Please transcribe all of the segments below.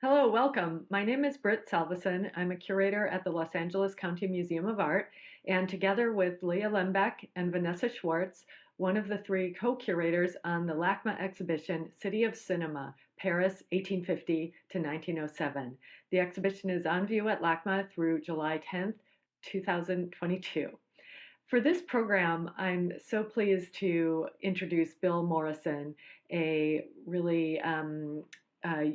Hello, welcome. My name is Britt Salvesen. I'm a curator at the Los Angeles County Museum of Art, and together with Leah Lembeck and Vanessa Schwartz, one of the three co-curators on the LACMA exhibition, City of Cinema, Paris, 1850 to 1907. The exhibition is on view at LACMA through July 10th, 2022. For this program, I'm so pleased to introduce Bill Morrison, a really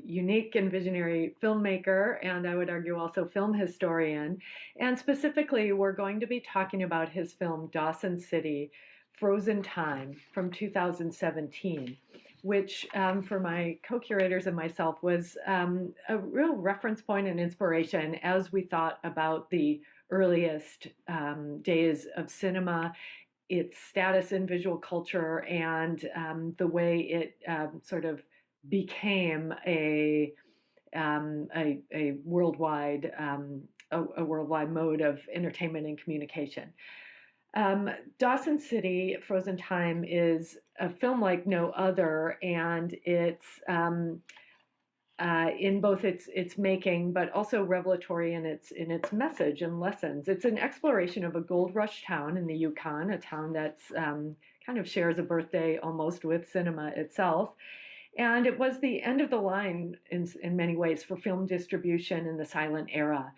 unique and visionary filmmaker, and I would argue also film historian. And specifically, we're going to be talking about his film Dawson City, Frozen Time from 2017, which for my co-curators and myself was a real reference point and inspiration as we thought about the earliest days of cinema, its status in visual culture, and the way it sort of became a worldwide a worldwide mode of entertainment and communication. Dawson City, Frozen Time is a film like no other, and it's in both its making, but also revelatory in its message and lessons. It's an exploration of a gold rush town in the Yukon, a town that's kind of shares a birthday almost with cinema itself. And it was the end of the line in many ways for film distribution in the silent era.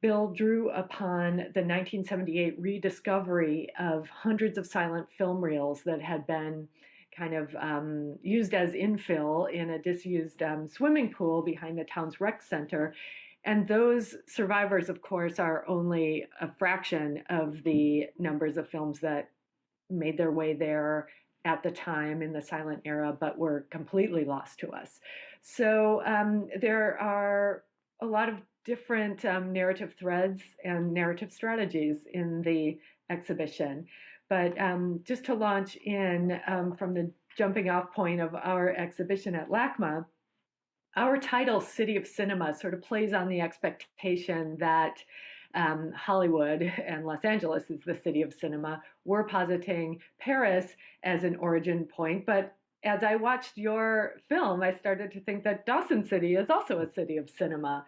Bill drew upon the 1978 rediscovery of hundreds of silent film reels that had been kind of used as infill in a disused swimming pool behind the town's rec center. And those survivors, of course, are only a fraction of the numbers of films that made their way there at the time in the silent era, but were completely lost to us. So there are a lot of different narrative threads and narrative strategies in the exhibition. But just to launch in from the jumping off point of our exhibition at LACMA, our title, City of Cinema, sort of plays on the expectation that Hollywood and Los Angeles is the city of cinema. We're positing Paris as an origin point, but as I watched your film, I started to think that Dawson City is also a city of cinema.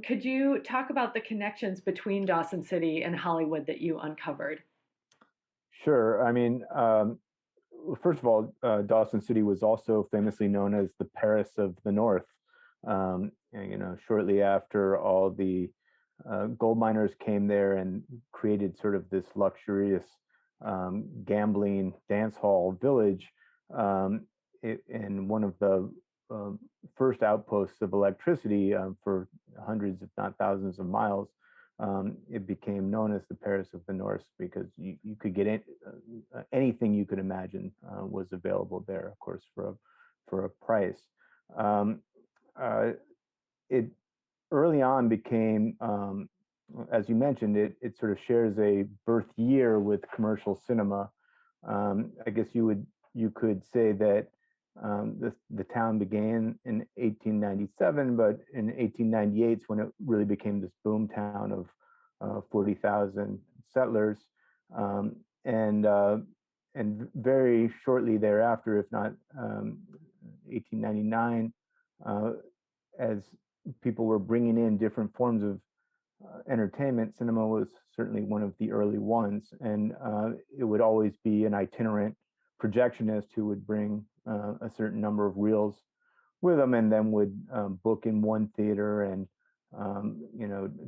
Could you talk about the connections between Dawson City and Hollywood that you uncovered? Sure. First of all, Dawson City was also famously known as the Paris of the North. Shortly after all the gold miners came there and created sort of this luxurious gambling dance hall village, in one of the first outposts of electricity for hundreds, if not thousands of miles. It became known as the Paris of the North because you could get anything you could imagine was available there, of course, for a price. Um, it early on became, as you mentioned, it sort of shares a birth year with commercial cinema. I guess you could say that the town began in 1897, but in 1898 is when it really became this boom town of 40,000 settlers, um, and very shortly thereafter, if not 1899, as people were bringing in different forms of entertainment, cinema was certainly one of the early ones, and it would always be an itinerant projectionist who would bring a certain number of reels with them, and then would book in one theater, and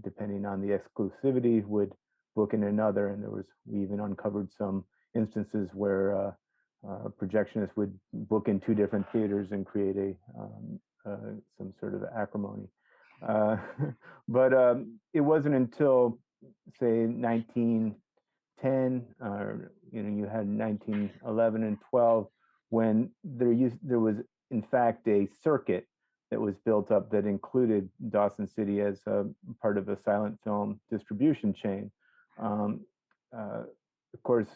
depending on the exclusivity, would book in another. And we even uncovered some instances where projectionists would book in two different theaters and create some sort of acrimony. Uh, but it wasn't until, say, 1910, or you had 1911 and 12, when there was in fact a circuit that was built up that included Dawson City as a part of a silent film distribution chain. Of course,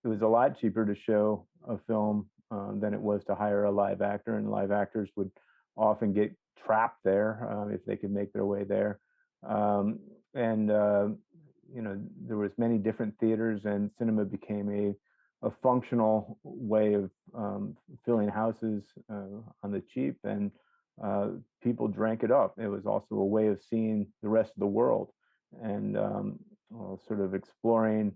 it was a lot cheaper to show a film than it was to hire a live actor, and live actors would often get trapped there if they could make their way there. And there was many different theaters, and cinema became a functional way of filling houses on the cheap, and uh, people drank it up. It was also a way of seeing the rest of the world and sort of exploring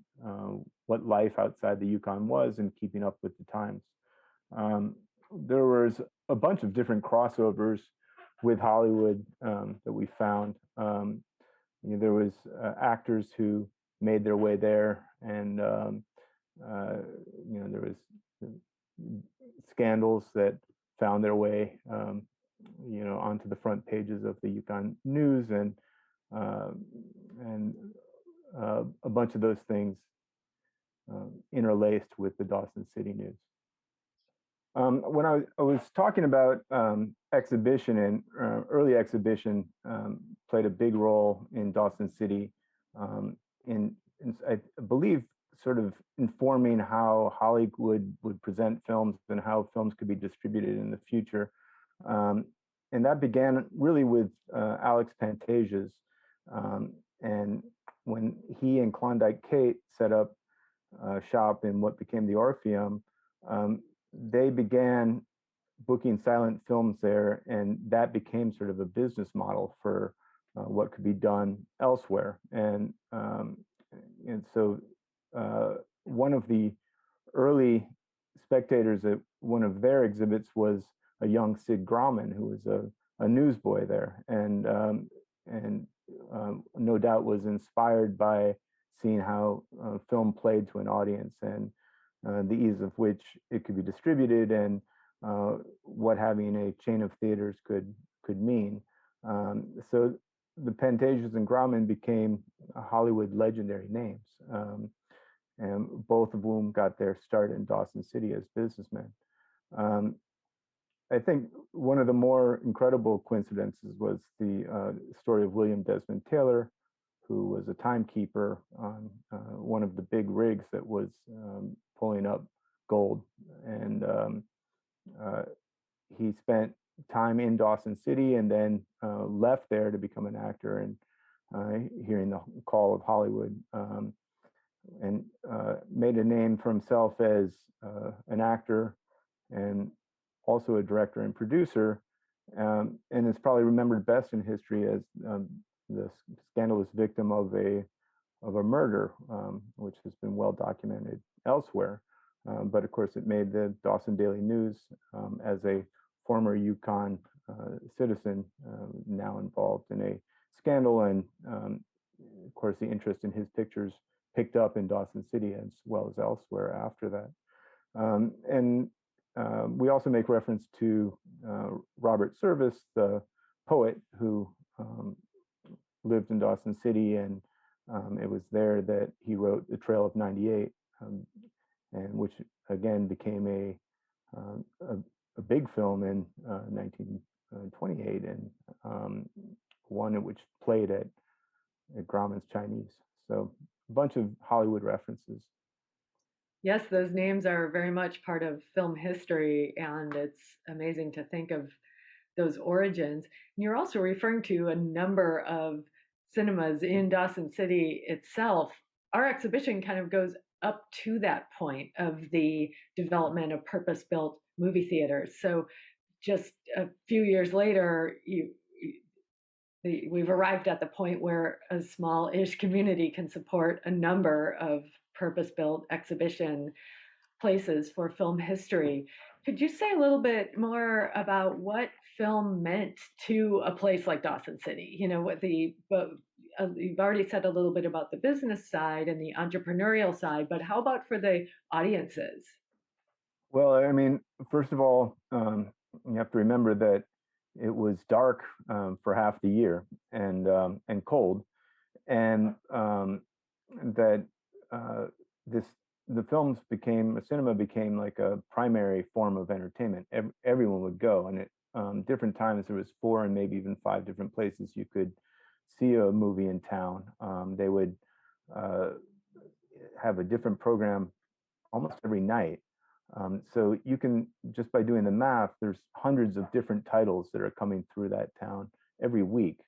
what life outside the Yukon was and keeping up with the times. Um, there was a bunch of different crossovers with Hollywood that we found. There was actors who made their way there, and uh, there was scandals that found their way, onto the front pages of the Yukon News, uh, and a bunch of those things interlaced with the Dawson City News. When I was talking about exhibition, and early exhibition played a big role in Dawson City, um, in I believe sort of informing how Hollywood would present films and how films could be distributed in the future. Um, and that began really with Alex Pantages. And when he and Klondike Kate set up shop in what became the Orpheum, um, they began booking silent films there, and that became sort of a business model for what could be done elsewhere. And so one of the early spectators at one of their exhibits was a young Sid Grauman, who was a newsboy there, and no doubt was inspired by seeing how film played to an audience, and the ease of which it could be distributed, and what having a chain of theaters could mean. So the Pantages and Grauman became Hollywood legendary names, and both of whom got their start in Dawson City as businessmen. Um, I think one of the more incredible coincidences was the story of William Desmond Taylor, who was a timekeeper on one of the big rigs that was pulling up gold. And uh, he spent time in Dawson City and then left there to become an actor, and hearing the call of Hollywood, and made a name for himself as an actor and also a director and producer, and is probably remembered best in history as the scandalous victim of a murder, which has been well documented elsewhere. But of course, it made the Dawson Daily News as a former Yukon citizen, now involved in a scandal, and of course, the interest in his pictures picked up in Dawson City as well as elsewhere after that. And we also make reference to Robert Service, the poet who lived in Dawson City, and it was there that he wrote The Trail of '98, and which again became a big film in 1928, and one in which played at Grauman's Chinese. So a bunch of Hollywood references. Yes, those names are very much part of film history, and it's amazing to think of those origins. And you're also referring to a number of cinemas in Dawson City itself. Our exhibition kind of goes up to that point of the development of purpose built movie theaters. So just a few years later, we've arrived at the point where a small-ish community can support a number of purpose-built exhibition places for film history. Could you say a little bit more about what film meant to a place like Dawson City? You've already said a little bit about the business side and the entrepreneurial side, but how about for the audiences? Well, I mean, first of all, you have to remember that it was dark for half the year, and cold, and that uh, this the cinema became like a primary form of entertainment. Everyone would go, and at different times there was 4 and maybe even 5 different places you could see a movie in town. They would uh, have a different program almost every night. So you can, just by doing the math, there's hundreds of different titles that are coming through that town every week.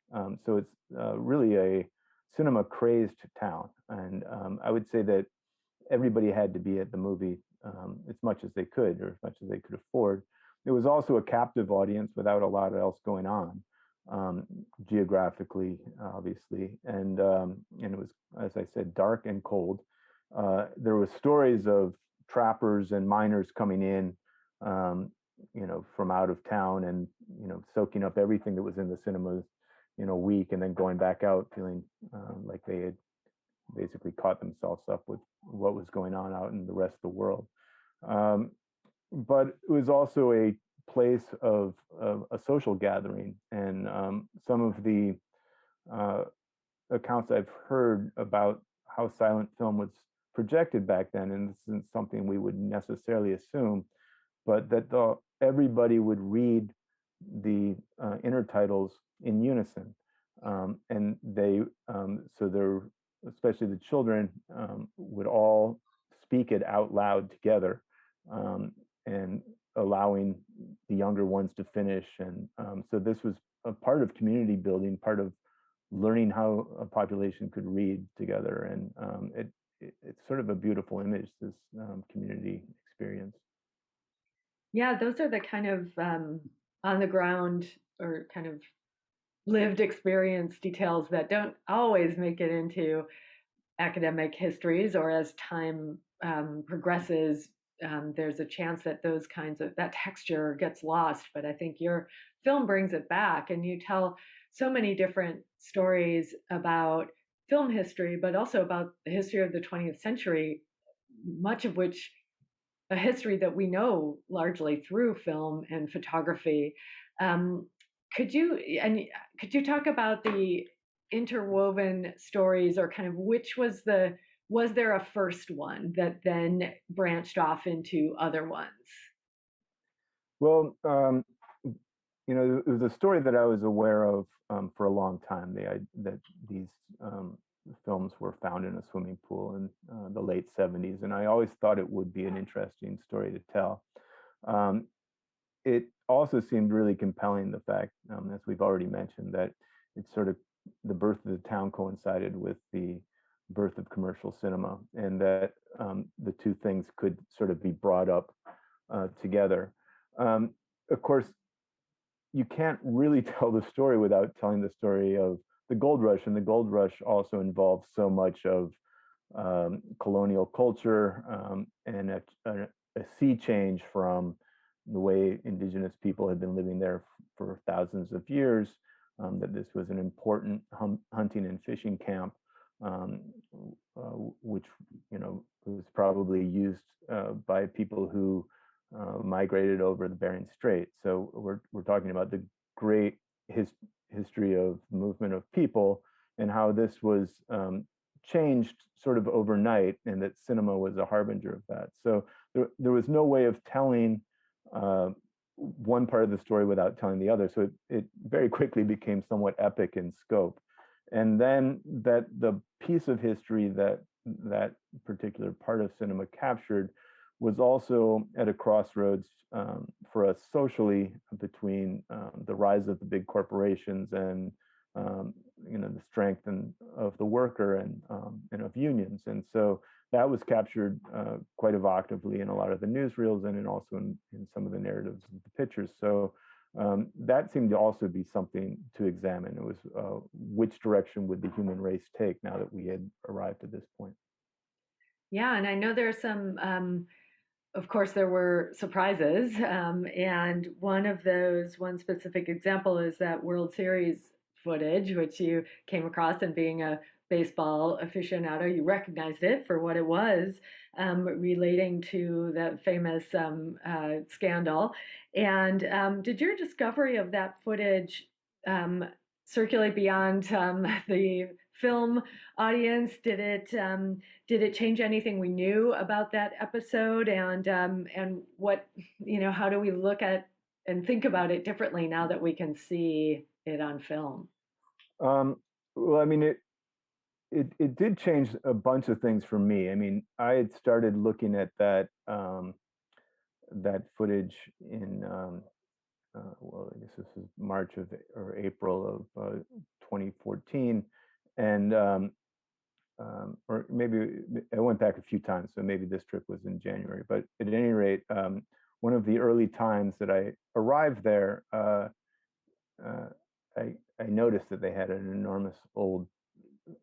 So it's really a cinema crazed town. And I would say that everybody had to be at the movie as much as they could, or as much as they could afford. it was also a captive audience without a lot else going on, um, geographically, obviously, and it was, as I said, dark and cold. There was stories of trappers and miners coming in, um, from out of town and soaking up everything that was in the cinemas in a week, and then going back out feeling like they had basically caught themselves up with what was going on out in the rest of the world. Um, but it was also a place of a social gathering, and some of the uh, accounts I've heard about how silent film was projected back then, and this isn't something we would necessarily assume, but that everybody would read the intertitles in unison, and they so they're, especially the children, would all speak it out loud together, and allowing the younger ones to finish. And so this was a part of community building, part of learning how a population could read together, and it's sort of a beautiful image, this community experience. Yeah, those are the kind of on the ground or kind of lived experience details that don't always make it into academic histories, or as time progresses, there's a chance that those kinds of that texture gets lost. But I think your film brings it back, and you tell so many different stories about film history, but also about the history of the 20th century, much of which a history that we know largely through film and photography. Um, could you and could you talk about the interwoven stories, or kind of which was there a first one that then branched off into other ones? Well, it was a story that I was aware of for a long time. That these films were found in a swimming pool in the late '70s, and I always thought it would be an interesting story to tell. Um, it also seemed really compelling, the fact, as we've already mentioned, that it's sort of the birth of the town coincided with the birth of commercial cinema, and that the two things could sort of be brought up together. Um, of course, you can't really tell the story without telling the story of the gold rush, and the gold rush also involves so much of colonial culture, and a sea change from the way indigenous people had been living there for thousands of years, that this was an important hunting and fishing camp, um, which was probably used by people who migrated over the Bering Strait. So we're talking about the great history of movement of people, and how this was changed sort of overnight, and that cinema was a harbinger of that. So there was no way of telling one part of the story without telling the other. So it very quickly became somewhat epic in scope. And then that the piece of history that that particular part of cinema captured was also at a crossroads for us socially, between the rise of the big corporations and the strength of the worker, and of unions. And so that was captured quite evocatively in a lot of the newsreels, and also in some of the narratives of the pictures. So that seemed to also be something to examine. It was which direction would the human race take now that we had arrived at this point. Yeah, and I know there's some of course, there were surprises. And one specific example is that World Series footage, which you came across, and being a baseball aficionado, you recognized it for what it was, relating to the famous scandal. And did your discovery of that footage um, circulate beyond the film audience? Did it change anything we knew about that episode? And what, how do we look at and think about it differently now that we can see it on film? Um, well, I mean, it did change a bunch of things for me. I mean, I had started looking at that footage in well, I guess this is March of or April of 2014, and or maybe I went back a few times, so maybe this trip was in January. But at any rate, one of the early times that I arrived there, uh, I noticed that they had an enormous old,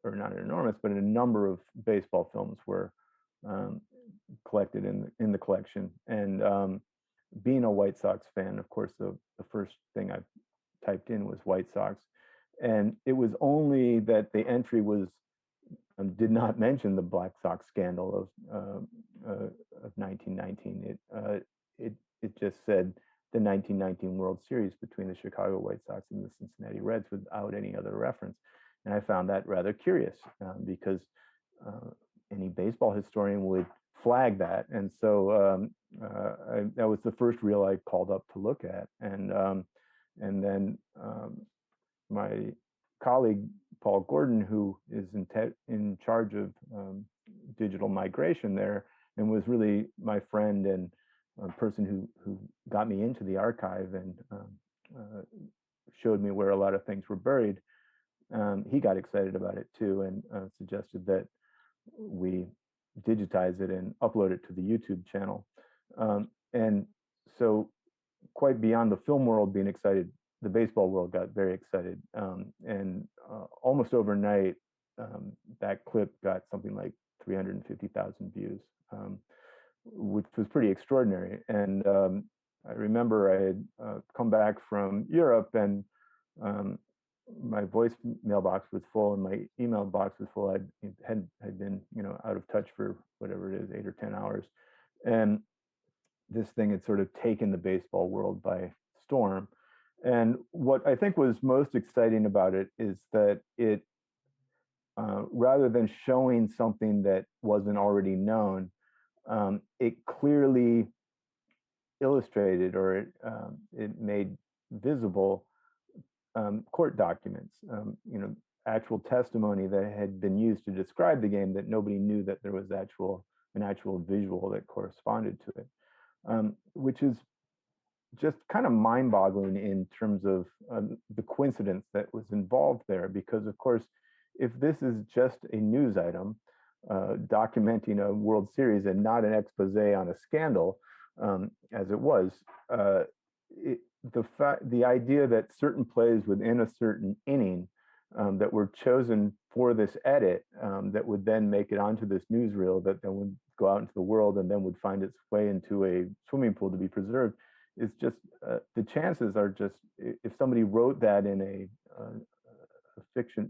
or not an enormous, but a number of baseball films were um, collected in the collection. And being a White Sox fan, of course, the first thing I typed in was White Sox, and it was only that the entry was did not mention the Black Sox scandal of 1919. It just said the 1919 World Series between the Chicago White Sox and the Cincinnati Reds without any other reference, and I found that rather curious because uh, any baseball historian would flag that, and so that was the first reel I called up to look at, and then my colleague Paul Gordon, who is in charge of digital migration there, and was really my friend and a person who got me into the archive and showed me where a lot of things were buried. He got excited about it too, and suggested that we digitize it and upload it to the YouTube channel. And so, quite beyond the film world being excited, the baseball world got very excited. And almost overnight, that clip got something like 350,000 views, which was pretty extraordinary. And I remember I had come back from Europe, and um, my voice mailbox was full and my email box was full. Had been out of touch for whatever it is, 8 or 10 hours, and this thing had sort of taken the baseball world by storm. And what I think was most exciting about it is that it, rather than showing something that wasn't already known, it clearly illustrated, or it made visible court documents, actual testimony that had been used to describe the game that nobody knew that there was an actual visual that corresponded to it, which is just kind of mind-boggling in terms of the coincidence that was involved there. Because of course, if this is just a news item documenting a World Series and not an expose on a scandal, as it was, the idea that certain plays within a certain inning that were chosen for this edit, that would then make it onto this newsreel that then would go out into the world and then would find its way into a swimming pool to be preserved, is just the chances are just, if somebody wrote that in a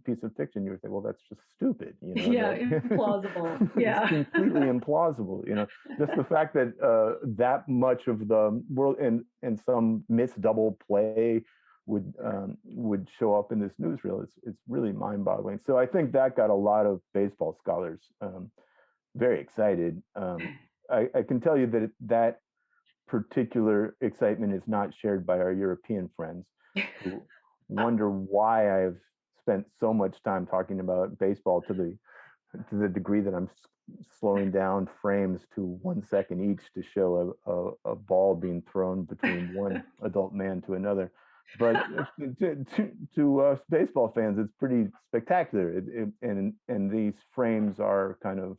piece of fiction, you would say, well, that's just stupid, Yeah, that implausible. it's Yeah. completely implausible, just the fact that that much of the world and some missed double play would show up in this newsreel. It's really mind-boggling. So I think that got a lot of baseball scholars very excited. I can tell you that that particular excitement is not shared by our European friends, who wonder why I've spent so much time talking about baseball to the degree that I'm slowing down frames to 1 second each to show a ball being thrown between one adult man to another. But to us baseball fans, it's pretty spectacular. And these frames are kind of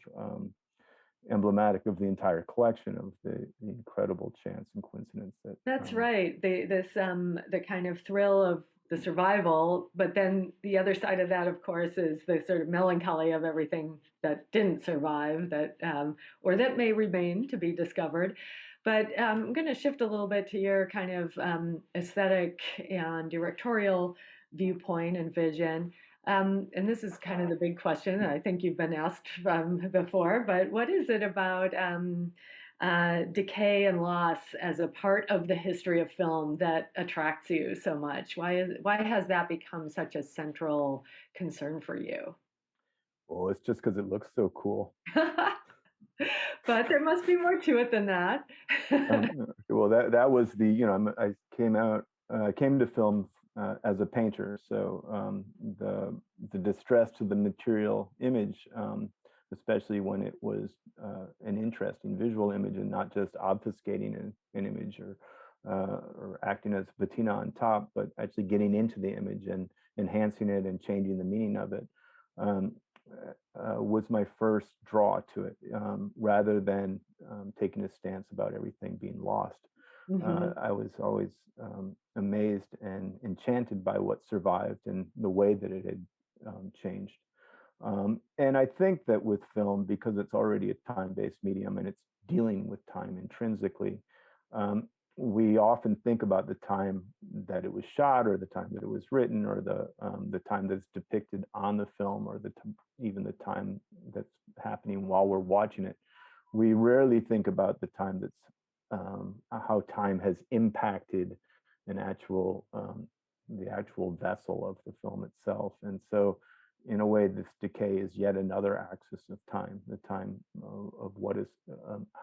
emblematic of the entire collection of the incredible chance and coincidence that. That's right. The kind of thrill of the survival, but then the other side of that, of course, is the sort of melancholy of everything that didn't survive, that or that may remain to be discovered. But I'm going to shift a little bit to your kind of aesthetic and directorial viewpoint and vision. And this is kind of the big question. I think you've been asked before, but what is it about decay and loss as a part of the history of film that attracts you so much? Why has that become such a central concern for you? Well, it's just because it looks so cool. But there must be more to it than that. Well, that was I came to film as a painter, so the distress to the material image, especially when it was an interesting visual image and not just obfuscating an image or acting as patina on top, but actually getting into the image and enhancing it and changing the meaning of it. Um, was my first draw to it, rather than taking a stance about everything being lost. Hmm. I was always amazed and enchanted by what survived and the way that it had changed. And I think that with film, because it's already a time-based medium and it's dealing with time intrinsically, um, we often think about the time that it was shot, or the time that it was written, or the time that's depicted on the film, or even the time that's happening while we're watching it. We rarely think about the time that's how time has impacted an actual the actual vessel of the film itself. And so in a way, this decay is yet another axis of time, the time of what is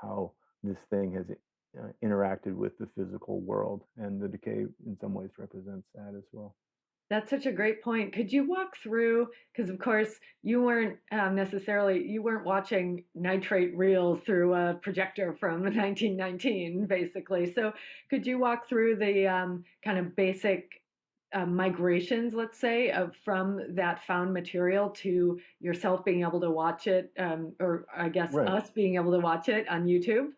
how this thing has interacted with the physical world, and the decay in some ways represents that as well. That's such a great point. Could you walk through, because of course you weren't you weren't watching nitrate reels through a projector from 1919, basically. So could you walk through the kind of basic migrations, let's say, from that found material to yourself being able to watch it, or I guess Right. us being able to watch it on YouTube?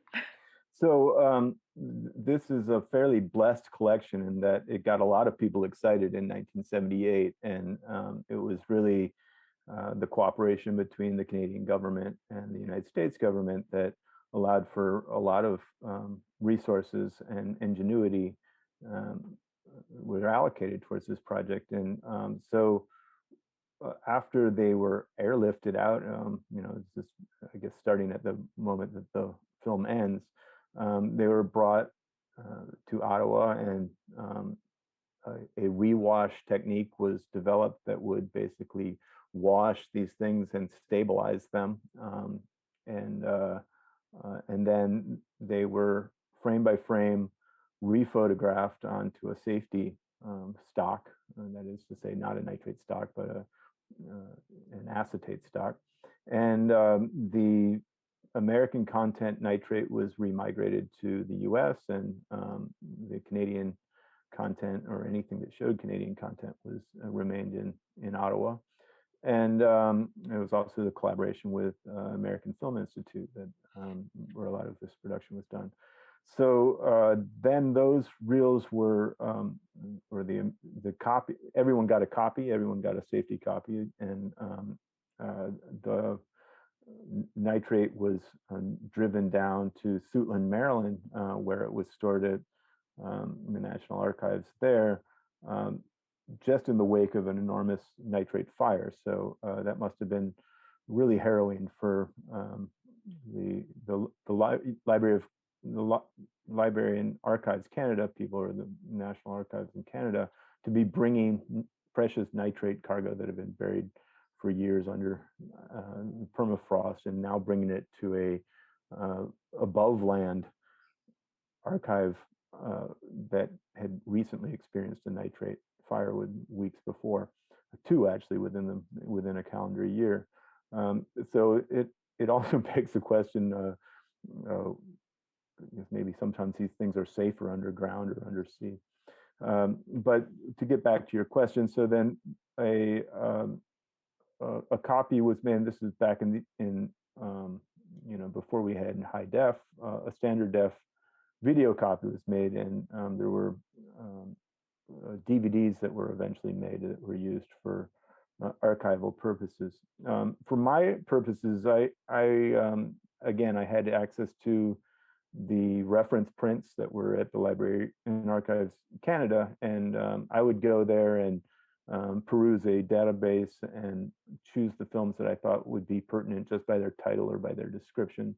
So this is a fairly blessed collection in that it got a lot of people excited in 1978, and it was really the cooperation between the Canadian government and the United States government that allowed for a lot of resources and ingenuity um, were allocated towards this project. And so after they were airlifted out, it's just, I guess, starting at the moment that the film ends, they were brought to Ottawa, and a rewash technique was developed that would basically wash these things and stabilize them. And and then they were frame by frame rephotographed onto a safety stock. That is to say, not a nitrate stock, but an acetate stock. And the American content nitrate was remigrated to the US, and the Canadian content, or anything that showed Canadian content, was remained in Ottawa. And it was also the collaboration with American Film Institute that where a lot of this production was done. So then those reels were, or the copy. Everyone got a copy. Everyone got a safety copy, and the nitrate was driven down to Suitland, Maryland, where it was stored at the National Archives there, um, just in the wake of an enormous nitrate fire. So that must have been really harrowing for Library of the Library and Archives Canada people, or the National Archives in Canada, to be bringing precious nitrate cargo that had been buried for years under permafrost, and now bringing it to a above land archive uh, that had recently experienced a nitrate fire weeks before, two actually within a calendar year. So it also begs the question. Uh, Maybe sometimes these things are safer underground or undersea. But to get back to your question, so then a copy was made. This is back in before we had high def. A standard def video copy was made, and there were DVDs that were eventually made that were used for archival purposes. For my purposes, I had access to the reference prints that were at the Library and Archives Canada, and I would go there and peruse a database and choose the films that I thought would be pertinent just by their title or by their description.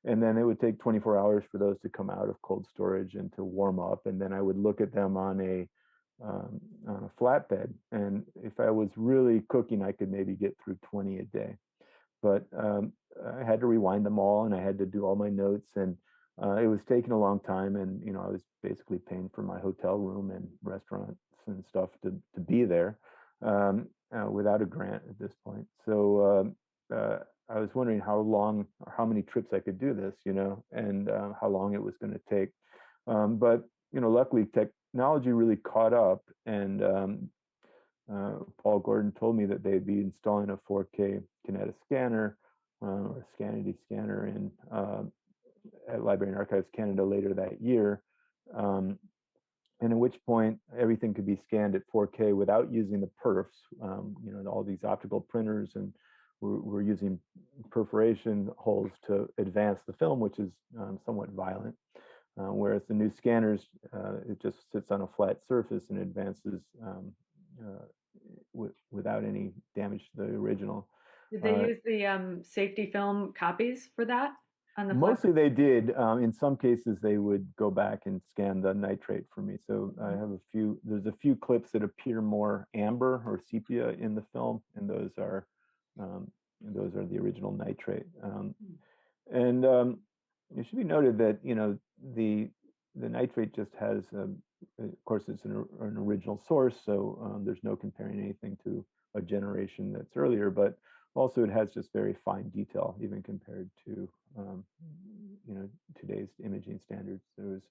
And then it would take 24 hours for those to come out of cold storage and to warm up. And then I would look at them on a flatbed. And if I was really cooking, I could maybe get through 20 a day. But I had to rewind them all, and I had to do all my notes, and it was taking a long time. And I was basically paying for my hotel room and restaurants and stuff to be there without a grant at this point. So I was wondering how long or how many trips I could do this, and how long it was going to take. But luckily technology really caught up, and Paul Gordon told me that they'd be installing a 4K Kineta scanner or Scanity scanner in at Library and Archives Canada later that year. and at which point everything could be scanned at 4K without using the perfs. All these optical printers, and we're using perforation holes to advance the film, which is somewhat violent. Whereas the new scanners, it just sits on a flat surface and advances without any damage to the original. Did they use the safety film copies for that on the flat? Mostly they did. In some cases, they would go back and scan the nitrate for me. So I have there's a few clips that appear more amber or sepia in the film, and those are the original nitrate. And it should be noted that the nitrate just has, of course, it's an original source, so there's no comparing anything to a generation that's earlier, but also it has just very fine detail, even compared to today's imaging standards. There was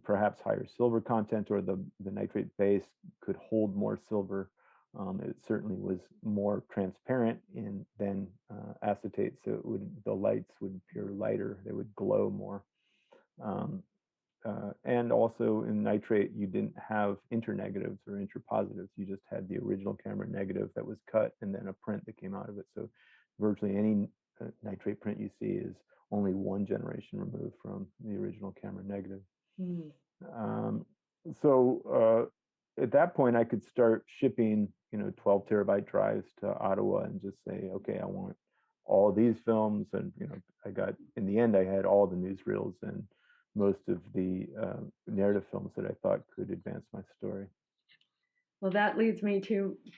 perhaps higher silver content, or the nitrate base could hold more silver. It certainly was more transparent than acetate, so the lights would appear lighter. They would glow more. And also in nitrate, you didn't have internegatives or interpositives. You just had the original camera negative that was cut and then a print that came out of it. So virtually any nitrate print you see is only one generation removed from the original camera negative. So at that point, I could start shipping 12 terabyte drives to Ottawa and just say, okay, I want all these films. And in the end, I had all the newsreels and most of the narrative films that I thought could advance my story. Well, that leads me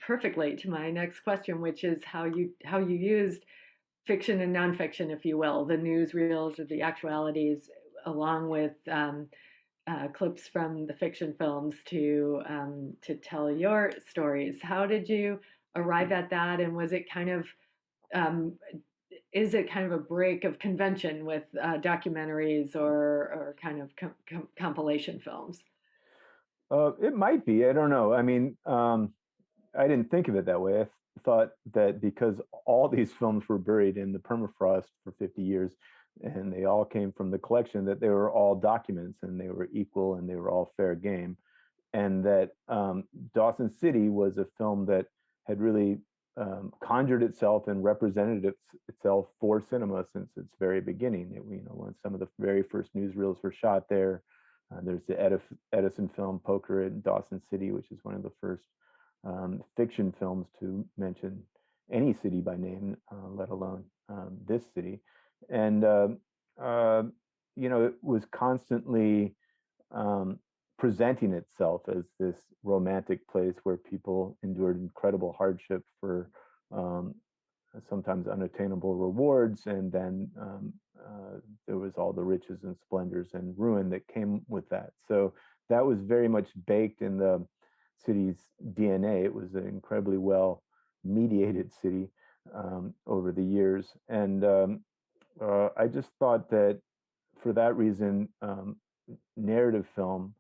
perfectly to my next question, which is how you used fiction and nonfiction, if you will, the newsreels or the actualities, along with clips from the fiction films to tell your stories. How did you arrive at that, and was it kind of is it kind of a break of convention with documentaries or kind of compilation films? It might be. I don't know. I mean, I didn't think of it that way. I thought that because all these films were buried in the permafrost for 50 years, and they all came from the collection, that they were all documents and they were equal and they were all fair game. And that Dawson City was a film that had really conjured itself and represented itself for cinema since its very beginning. When some of the very first newsreels were shot there. There's the Edison film Poker in Dawson City, which is one of the first fiction films to mention any city by name, let alone this city. And it was constantly presenting itself as this romantic place where people endured incredible hardship for sometimes unattainable rewards, and then there was all the riches and splendors and ruin that came with that. So that was very much baked in the city's DNA. It was an incredibly well mediated city over the years, and I just thought that for that reason, narrative film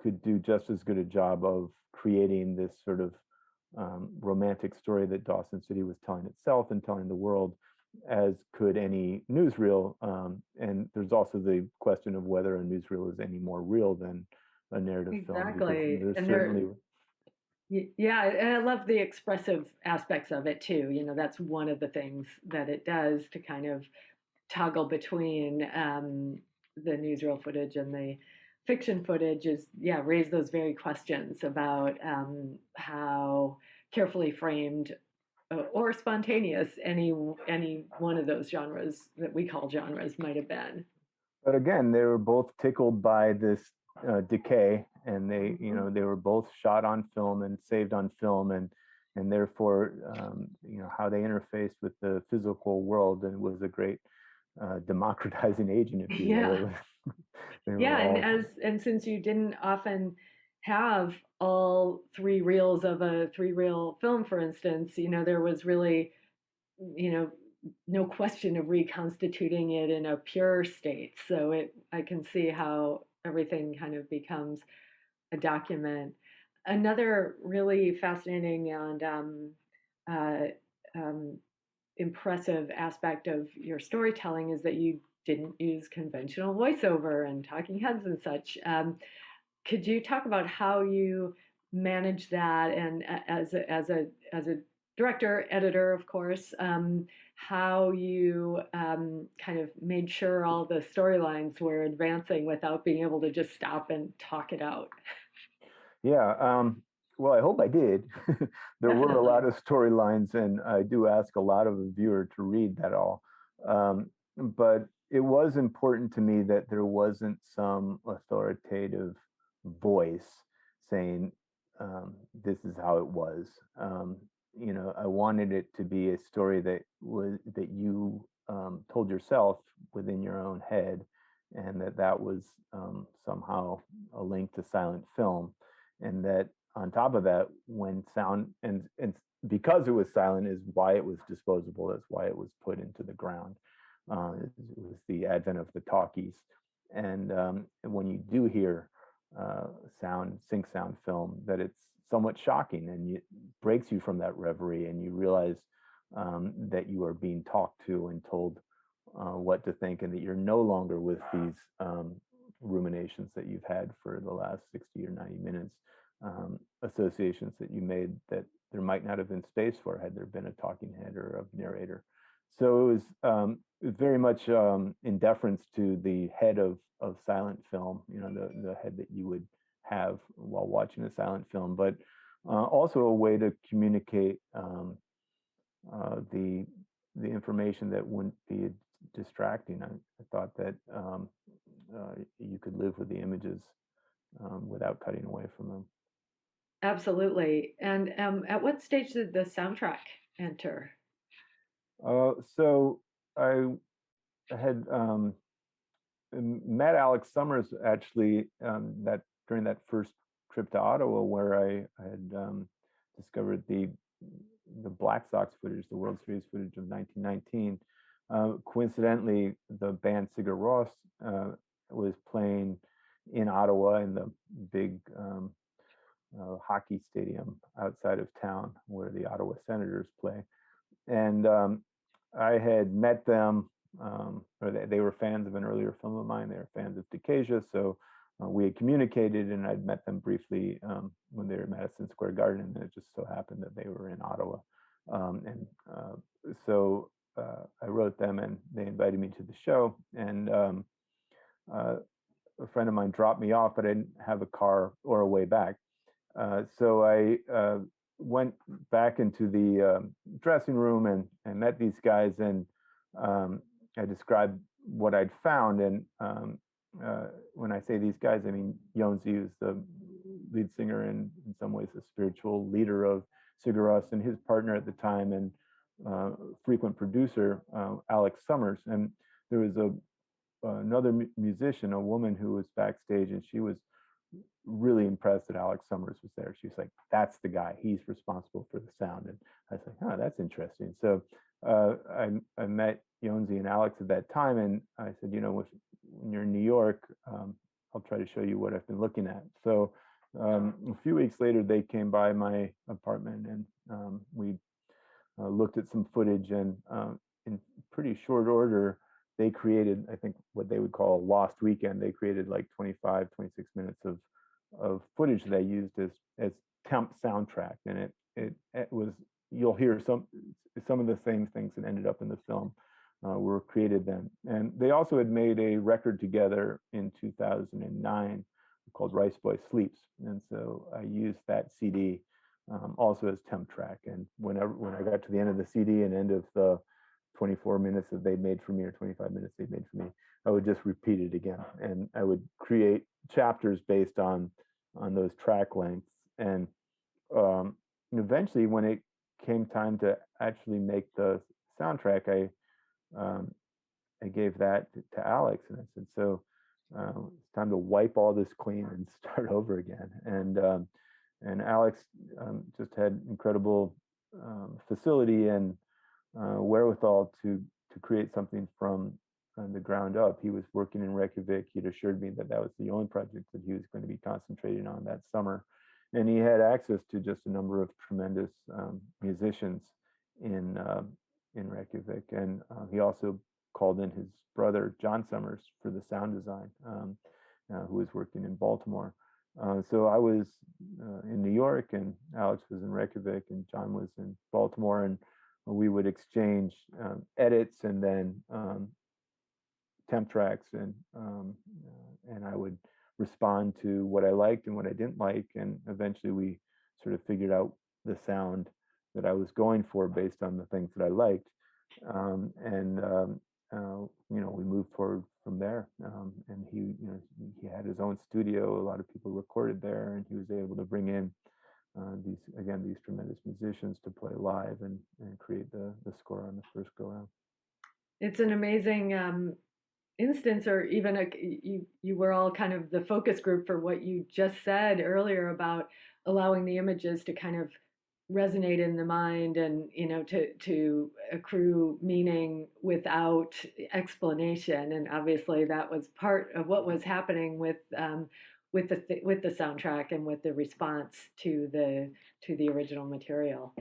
could do just as good a job of creating this sort of romantic story that Dawson City was telling itself and telling the world, as could any newsreel. And there's also the question of whether a newsreel is any more real than a narrative film. Exactly. There's And certainly. yeah, and I love the expressive aspects of it too. That's one of the things that it does to kind of toggle between the newsreel footage and the fiction footage is, raise those very questions about how carefully framed or spontaneous any one of those genres that we call genres might have been. But again, they were both tickled by this decay, and they were both shot on film and saved on film, and therefore how they interfaced with the physical world, and was a great democratizing agent, if you will. And since you didn't often have all three reels of a three-reel film, for instance, there was really, no question of reconstituting it in a pure state. So I can see how everything kind of becomes a document. Another really fascinating and uh, um, impressive aspect of your storytelling is that you didn't use conventional voiceover and talking heads and such. Could you talk about how you manage that, and as a director, editor, of course, how you kind of made sure all the storylines were advancing without being able to just stop and talk it out? Yeah. Well, I hope I did. There were a lot Definitely. of storylines, and I do ask a lot of the viewer to read that all. But it was important to me that there wasn't some authoritative voice saying, this is how it was. I wanted it to be a story that you told yourself within your own head, and that was somehow a link to silent film, and that on top of that, when sound and because it was silent is why it was disposable, is why it was put into the ground. It was the advent of the talkies, and when you do hear sync sound film, that it's somewhat shocking, and it breaks you from that reverie, and you realize that you are being talked to and told what to think, and that you're no longer with these ruminations that you've had for the last 60 or 90 minutes, associations that you made that there might not have been space for had there been a talking head or a narrator. So it was very much in deference to the head of silent film, the head that you would have while watching a silent film, but also a way to communicate the information that wouldn't be distracting. I thought that you could live with the images without cutting away from them. Absolutely. And at what stage did the soundtrack enter? So I had met Alex Summers actually, that during that first trip to Ottawa, where I had discovered the Black Sox footage, the World Series footage of 1919. Coincidentally, the band Sigur Rós was playing in Ottawa in the big hockey stadium outside of town where the Ottawa Senators play. And I had met them, or they were fans of an earlier film of mine. They were fans of Decasia, so we had communicated, and I'd met them briefly when they were at Madison Square Garden, and it just so happened that they were in Ottawa. So I wrote them, and they invited me to the show, and a friend of mine dropped me off, but I didn't have a car or a way back. So I went back into the dressing room and met these guys, and I described what I'd found. And when I say these guys, I mean Jónsi is the lead singer and in some ways the spiritual leader of Sigur Rós, and his partner at the time and frequent producer, Alex Summers. And there was another musician, a woman who was backstage, and she was really impressed that Alex Summers was there. She was like, "That's the guy. He's responsible for the sound." And I was like, "Oh, that's interesting." So I met Jónsi and Alex at that time, and I said, when you're in New York, I'll try to show you what I've been looking at. So a few weeks later, they came by my apartment, and we looked at some footage, and in pretty short order, they created, I think, what they would call a lost weekend. They created like 25, 26 minutes of footage that I used as temp soundtrack, and it was, you'll hear some of the same things that ended up in the film were created then. And they also had made a record together in 2009 called Rice Boy Sleeps, and so I used that CD also as temp track. And when I got to the end of the CD and end of the 24 minutes that they'd made for me, or 25 minutes they'd made for me, I would just repeat it again, and I would create chapters based on those track lengths. And eventually, when it came time to actually make the soundtrack, I gave that to Alex, and I said, "So it's time to wipe all this clean and start over again." And Alex just had incredible facility and wherewithal to create something from the ground up. He was working in Reykjavik. He'd assured me that that was the only project that he was going to be concentrating on that summer, and he had access to just a number of tremendous musicians in Reykjavik. And he also called in his brother John Summers for the sound design, who was working in Baltimore. So I was in New York, and Alex was in Reykjavik, and John was in Baltimore, and we would exchange edits and then temp tracks, and I would respond to what I liked and what I didn't like, and eventually we sort of figured out the sound that I was going for based on the things that I liked, and we moved forward from there. And he had his own studio. A lot of people recorded there, and he was able to bring in these tremendous musicians to play live and create the score on the first go round. It's an amazing instance, or even you were all kind of the focus group for what you just said earlier about allowing the images to kind of resonate in the mind, and to accrue meaning without explanation. And obviously that was part of what was happening with the soundtrack and with the response to the original material.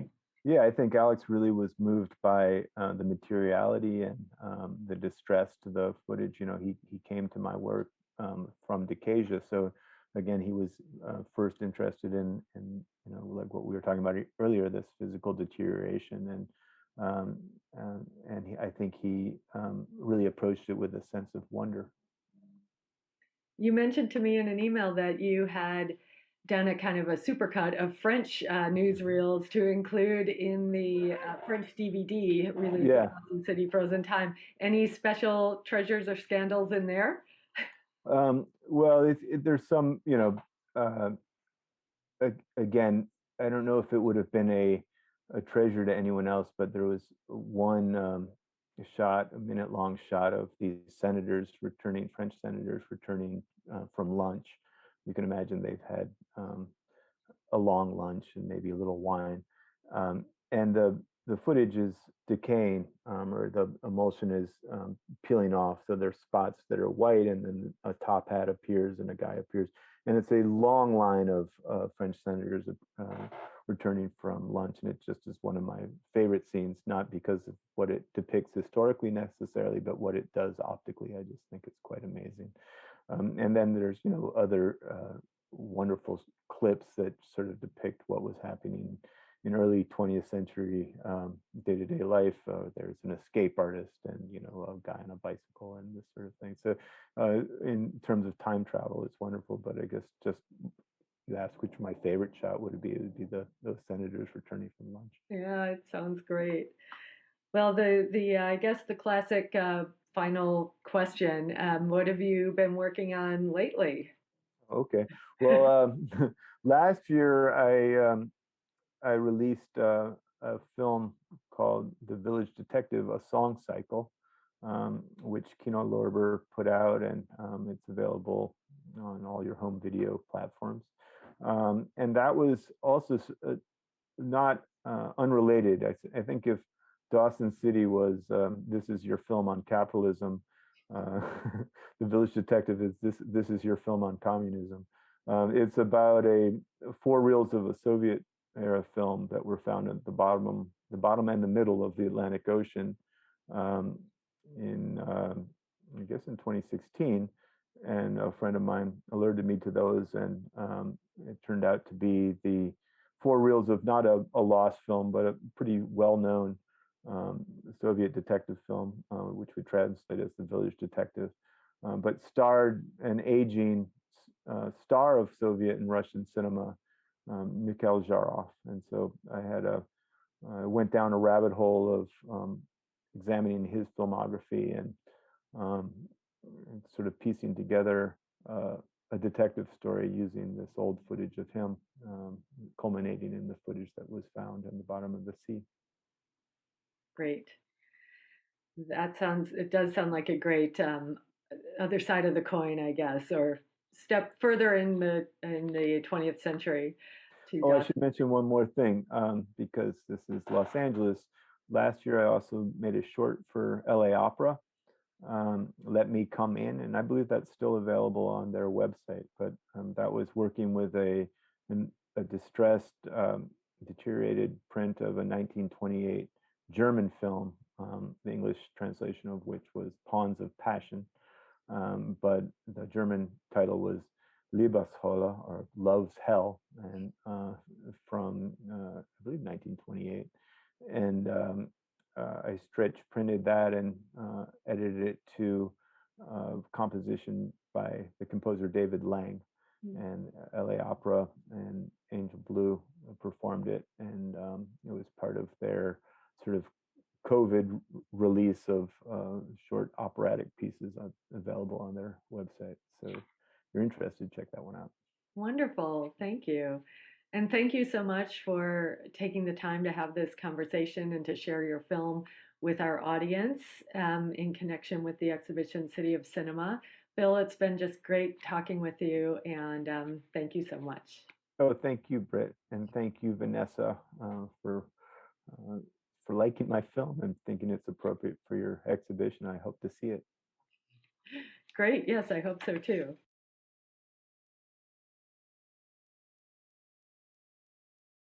Yeah, I think Alex really was moved by the materiality and the distress to the footage. He came to my work from Decasia, so again, he was first interested in like what we were talking about earlier, this physical deterioration, and I think he really approached it with a sense of wonder. You mentioned to me in an email that you had done a kind of a supercut of French newsreels to include in the French DVD release of Dawson City Frozen Time. Any special treasures or scandals in there? Well, there's some, again, I don't know if it would have been a treasure to anyone else, but there was one shot, a minute-long shot of these French senators returning from lunch. You can imagine they've had a long lunch and maybe a little wine, and the footage is decaying, or the emulsion is peeling off. So there's spots that are white, and then a top hat appears and a guy appears. And it's a long line of French senators returning from lunch. And it just is one of my favorite scenes, not because of what it depicts historically necessarily, but what it does optically. I just think it's quite amazing. And then there's, other wonderful clips that sort of depict what was happening in early 20th century day-to-day life. There's an escape artist and a guy on a bicycle and this sort of thing. So in terms of time travel, it's wonderful. But I guess just you asked which my favorite shot would be. It would be those senators returning from lunch. Yeah, it sounds great. Well, the I guess the classic final question: what have you been working on lately? Okay. Well, last year I released a film called The Village Detective, a song cycle, which Kino Lorber put out, and it's available on all your home video platforms. And that was also not unrelated. I think if Dawson City was This Is Your Film on Capitalism, The Village Detective is This Is Your Film on Communism. It's about four reels of a Soviet era film that were found at the bottom and the middle of the Atlantic Ocean in I guess in 2016, and a friend of mine alerted me to those, and it turned out to be the four reels of not a lost film, but a pretty well-known Soviet detective film, which we translate as The Village Detective, but starred an aging star of Soviet and Russian cinema, Mikhail Zharov. And so I went down a rabbit hole of examining his filmography and sort of piecing together a detective story using this old footage of him, culminating in the footage that was found in the bottom of the sea. Great. It does sound like a great other side of the coin, I guess, or step further in the 20th century. Oh, I should mention one more thing, because this is Los Angeles. Last year, I also made a short for LA Opera, Let Me Come In, and I believe that's still available on their website. But that was working with a distressed, deteriorated print of a 1928 German film the English translation of which was Pawns of Passion. But the German title was Liebeshölle, or Love's Hell, and from I believe 1928. And I stretch printed that and edited it to composition by the composer David Lang, and LA Opera and Angel Blue performed it, and it was part of their sort of COVID release of short operatic pieces available on their website. So if you're interested, check that one out. Wonderful. Thank you. And thank you so much for taking the time to have this conversation and to share your film with our audience in connection with the exhibition City of Cinema. Bill, it's been just great talking with you, and thank you so much. Oh, thank you, Britt, and thank you, Vanessa, uh, for liking my film and thinking it's appropriate for your exhibition. I hope to see it. Great. Yes, I hope so too.